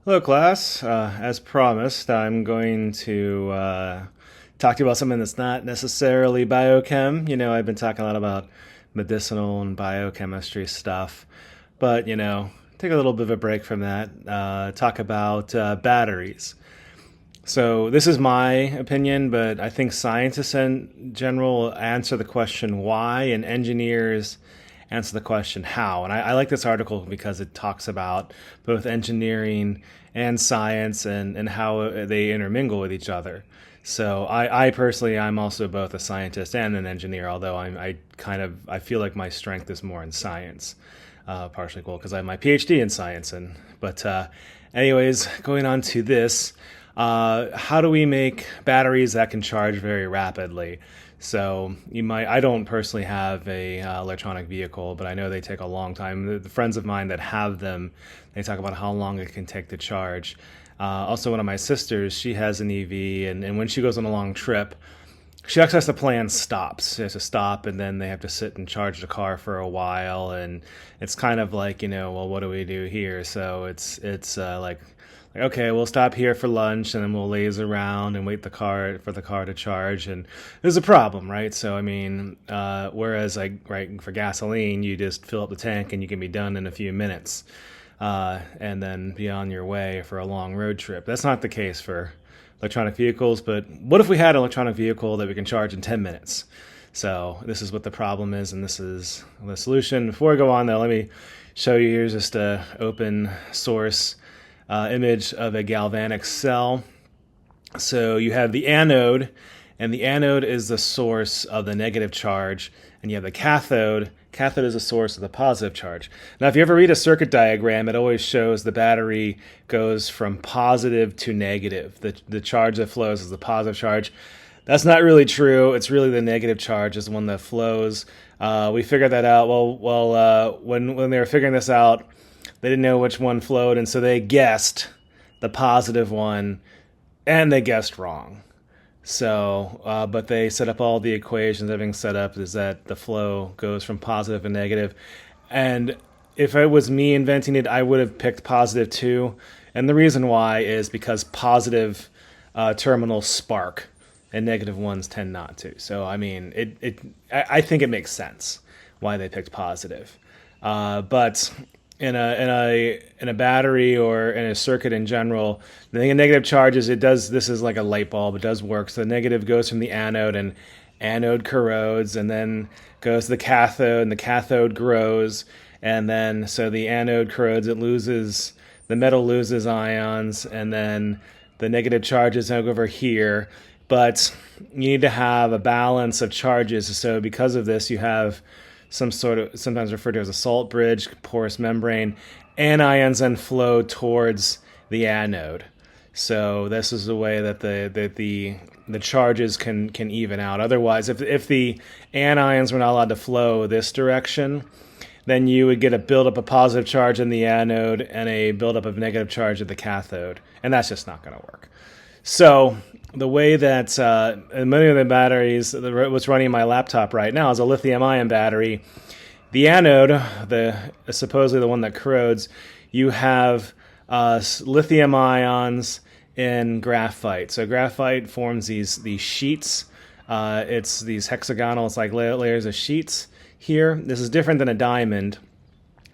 Hello, class. As promised, I'm going to talk to you about something that's not necessarily biochem. I've been talking a lot about medicinal and biochemistry stuff, but, take a little bit of a break from that. Talk about batteries. So, this is my opinion, but I think scientists in general answer the question why, and engineers answer the question how. And I like this article because it talks about both engineering and science and how they intermingle with each other. So I personally, I'm also both a scientist and an engineer, although I feel like my strength is more in science, partially cool because I have my PhD in science. Anyways, going on to this, how do we make batteries that can charge very rapidly? So I don't personally have a electronic vehicle, but I know they take a long time. The friends of mine that have them, they talk about how long it can take to charge. Also, one of my sisters, she has an EV, and when she goes on a long trip, she actually has to plan stops. She has to stop, and then they have to sit and charge the car for a while, and it's kind of like, well, what do we do here? So it's like, okay, we'll stop here for lunch, and then we'll laze around and wait for the car to charge. And there's a problem, right? So whereas right, for gasoline, you just fill up the tank and you can be done in a few minutes, and then be on your way for a long road trip. That's not the case for electronic vehicles. But what if we had an electronic vehicle that we can charge in 10 minutes? So this is what the problem is, and this is the solution. Before I go on, though, let me show you. Here's just a open source image of a galvanic cell. So you have the anode, and the anode is the source of the negative charge, and you have the cathode. Cathode is the source of the positive charge. Now, if you ever read a circuit diagram, it always shows the battery goes from positive to negative. The charge that flows is the positive charge. That's not really true. It's really the negative charge is the one that flows. We figured that out. When they were figuring this out, they didn't know which one flowed, and so they guessed the positive one, and they guessed wrong. So, but they set up all the equations. Everything set up is that the flow goes from positive to negative. And if it was me inventing it, I would have picked positive too. And the reason why is because positive terminals spark, and negative ones tend not to. So, I think it makes sense why they picked positive. But in a battery or in a circuit in general, the thing in negative charges, it does. This is like a light bulb. It does work. So the negative goes from the anode, and anode corrodes, and then goes to the cathode, and the cathode grows, and then so the anode corrodes. The metal loses ions, and then the negative charges go over here. But you need to have a balance of charges. So because of this, you have some sort of, sometimes referred to as a salt bridge, porous membrane, anions then flow towards the anode. So this is the way that the charges can even out. Otherwise, if the anions were not allowed to flow this direction, then you would get a buildup of positive charge in the anode and a buildup of negative charge at the cathode, and that's just not going to work. So the way that many of the batteries, what's running my laptop right now is a lithium-ion battery. The anode, supposedly the one that corrodes, you have lithium ions in graphite. So graphite forms these sheets. It's these hexagonal, it's like layers of sheets here. This is different than a diamond.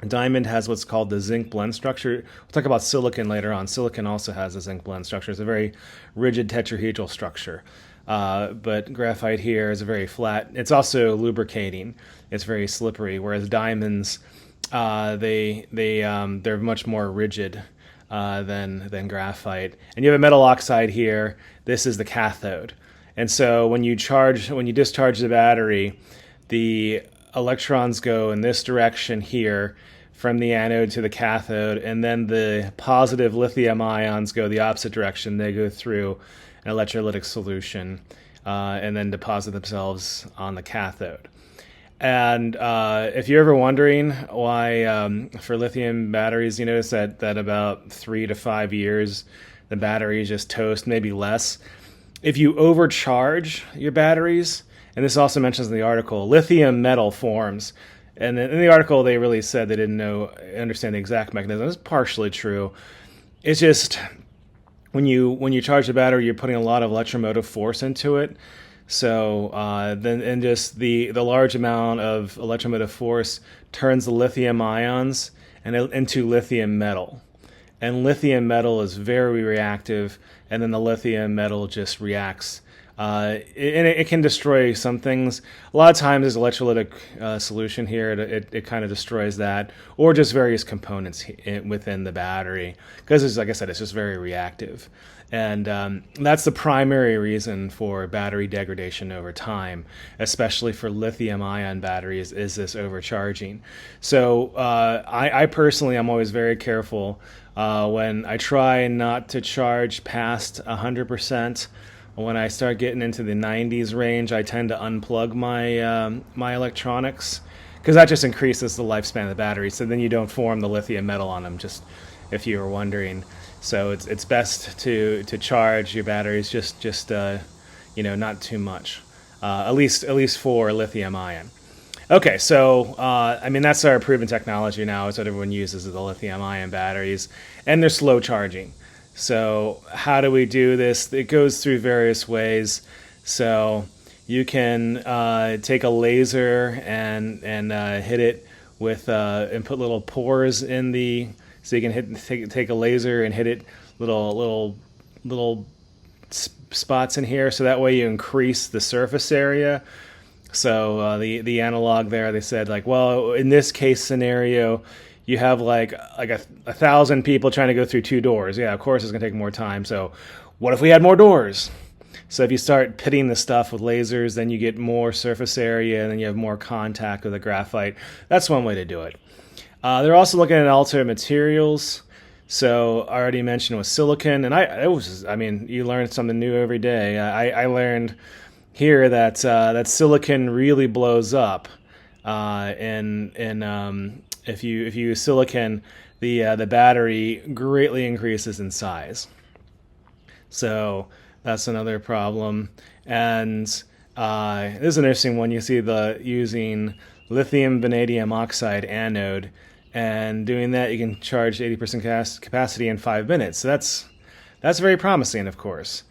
A diamond has what's called the zinc blende structure. We'll talk about silicon later on. Silicon also has a zinc blende structure. It's a very rigid tetrahedral structure. But graphite here is a very flat. It's also lubricating. It's very slippery. Whereas diamonds, they're much more rigid than graphite. And you have a metal oxide here. This is the cathode. And so when you discharge the battery, the electrons go in this direction here from the anode to the cathode, and then the positive lithium ions go the opposite direction. They go through an electrolytic solution and then deposit themselves on the cathode. And if you're ever wondering why for lithium batteries, you notice that about 3 to 5 years the batteries just toast, maybe less. If you overcharge your batteries, and this also mentions in the article, lithium metal forms. And in the article, they really said they didn't understand the exact mechanism. It's partially true. it's just when you charge the battery, you're putting a lot of electromotive force into it. So then, and just the large amount of electromotive force turns the lithium ions into lithium metal, and lithium metal is very reactive, and then the lithium metal just reacts. And it can destroy some things. A lot of times there's electrolytic solution here. It kind of destroys that, or just various components within the battery, because like I said, it's just very reactive. And that's the primary reason for battery degradation over time, especially for lithium-ion batteries, is this overcharging. So I personally, I'm always very careful when I try not to charge past 100%. When I start getting into the 90s range, I tend to unplug my electronics, because that just increases the lifespan of the battery. So then you don't form the lithium metal on them, just if you were wondering. So it's best to charge your batteries just not too much, at least for lithium ion. Okay, so that's our proven technology now. Is what everyone uses is the lithium ion batteries, and they're slow charging. So how do we do this? It goes through various ways. So you can take a laser and hit it with and put little pores in the. So you can take a laser and hit it little spots in here. So that way you increase the surface area. So the analog there, they said well, in this case scenario, you have like 1,000 people trying to go through 2 doors. Yeah, of course it's going to take more time. So what if we had more doors? So if you start pitting the stuff with lasers, then you get more surface area, and then you have more contact with the graphite. That's one way to do it. They're also looking at alternate materials. So I already mentioned with silicon, and you learn something new every day. I learned here that silicon really blows up, if you use silicon, the battery greatly increases in size. So that's another problem. And this is an interesting one. You see using lithium vanadium oxide anode, and doing that you can charge 80% capacity in 5 minutes. So that's very promising, of course.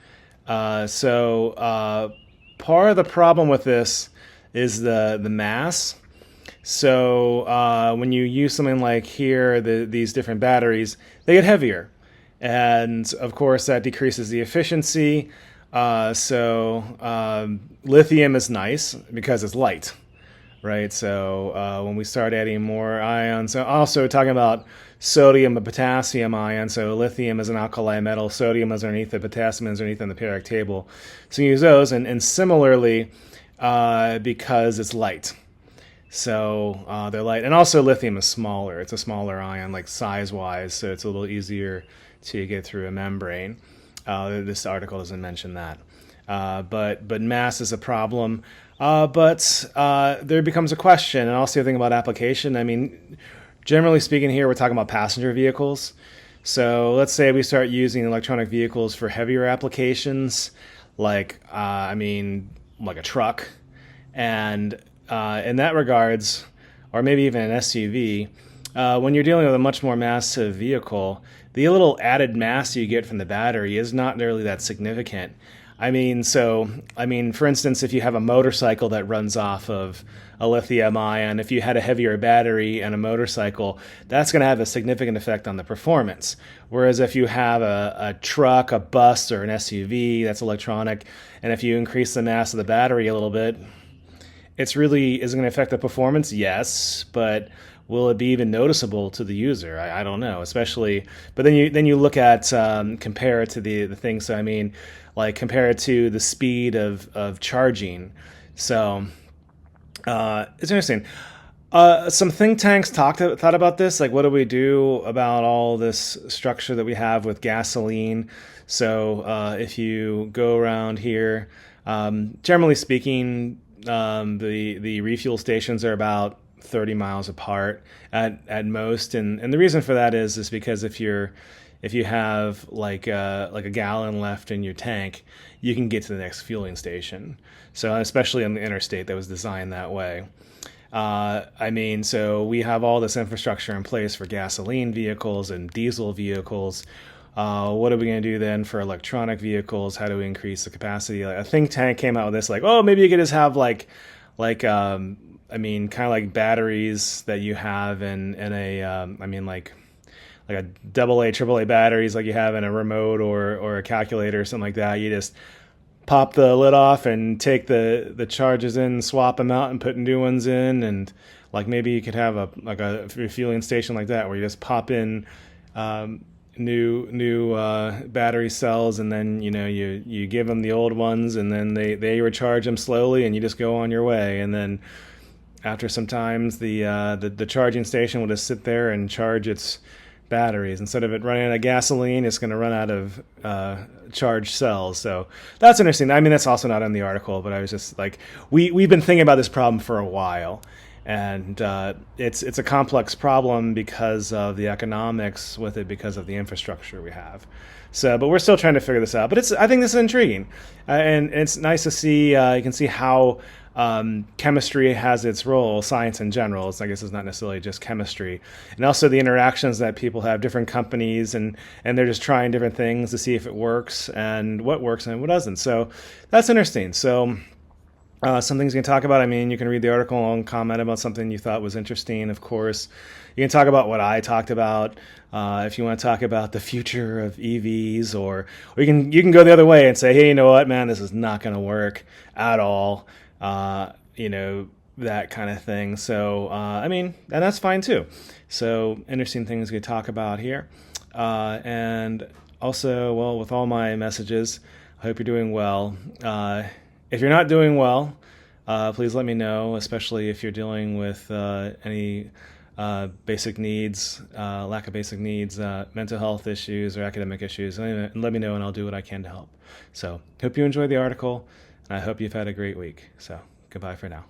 So part of the problem with this is the mass. So when you use something like here, these different batteries, they get heavier. And of course that decreases the efficiency. Lithium is nice because it's light, right? So when we start adding more ions, so also talking about sodium and potassium ions. So lithium is an alkali metal, sodium is underneath it, potassium is underneath on the periodic table. So you use those, and similarly, because it's light. So they're light, and also lithium is smaller. It's a smaller ion, like size-wise, so it's a little easier to get through a membrane. This article doesn't mention that, but mass is a problem. But there becomes a question, and also the thing about application. Generally speaking, here we're talking about passenger vehicles. So let's say we start using electronic vehicles for heavier applications, like a truck, and in that regards, or maybe even an SUV, when you're dealing with a much more massive vehicle, the little added mass you get from the battery is not nearly that significant. For instance, if you have a motorcycle that runs off of a lithium ion, if you had a heavier battery and a motorcycle, that's going to have a significant effect on the performance. Whereas if you have a truck, a bus, or an SUV that's electronic, and if you increase the mass of the battery a little bit, is it going to affect the performance? Yes, but will it be even noticeable to the user? I don't know, especially. But then you look at compare it to the thing. So compare it to the speed of charging. So it's interesting. Some think tanks thought about this. Like, what do we do about all this structure that we have with gasoline? So if you go around here, generally speaking, the refuel stations are about 30 miles apart at most, and the reason for that is because if you have like a gallon left in your tank, you can get to the next fueling station. So especially on the interstate, that was designed that way. So we have all this infrastructure in place for gasoline vehicles and diesel vehicles. What are we going to do then for electronic vehicles? How do we increase the capacity? Like, a think tank came out with this, like, oh, maybe you could just have I mean, kind of like batteries that you have in a, I mean, like a double A, triple A batteries like you have in a remote or a calculator or something like that. You just pop the lid off and take the charges in, swap them out, and put new ones in. And like maybe you could have a refueling station like that where you just pop in new battery cells, and then you give them the old ones, and then they recharge them slowly, and you just go on your way. And then after some times, the charging station will just sit there and charge its batteries. Instead of it running out of gasoline, it's going to run out of charged cells. So that's interesting. I mean, that's also not in the article, but I was just like, we've been thinking about this problem for a while, and it's a complex problem because of the economics with it, because of the infrastructure we have. So, but we're still trying to figure this out. But I think this is intriguing, and it's nice to see. You can see how chemistry has its role, science in general. I guess it's not necessarily just chemistry, and also the interactions that people have, different companies, and they're just trying different things to see if it works and what works and what doesn't. So that's interesting. So some things you can talk about. I mean, you can read the article and comment about something you thought was interesting. Of course, you can talk about what I talked about. If you want to talk about the future of EVs, or you can go the other way and say, hey, you know what, man, this is not going to work at all. That kind of thing. So, I mean, and that's fine too. So, interesting things we talk about here. And also, well, with all my messages, I hope you're doing well. If you're not doing well, please let me know, especially if you're dealing with any basic needs, lack of basic needs, mental health issues, or academic issues. And let me know, and I'll do what I can to help. So, hope you enjoyed the article, and I hope you've had a great week. So, goodbye for now.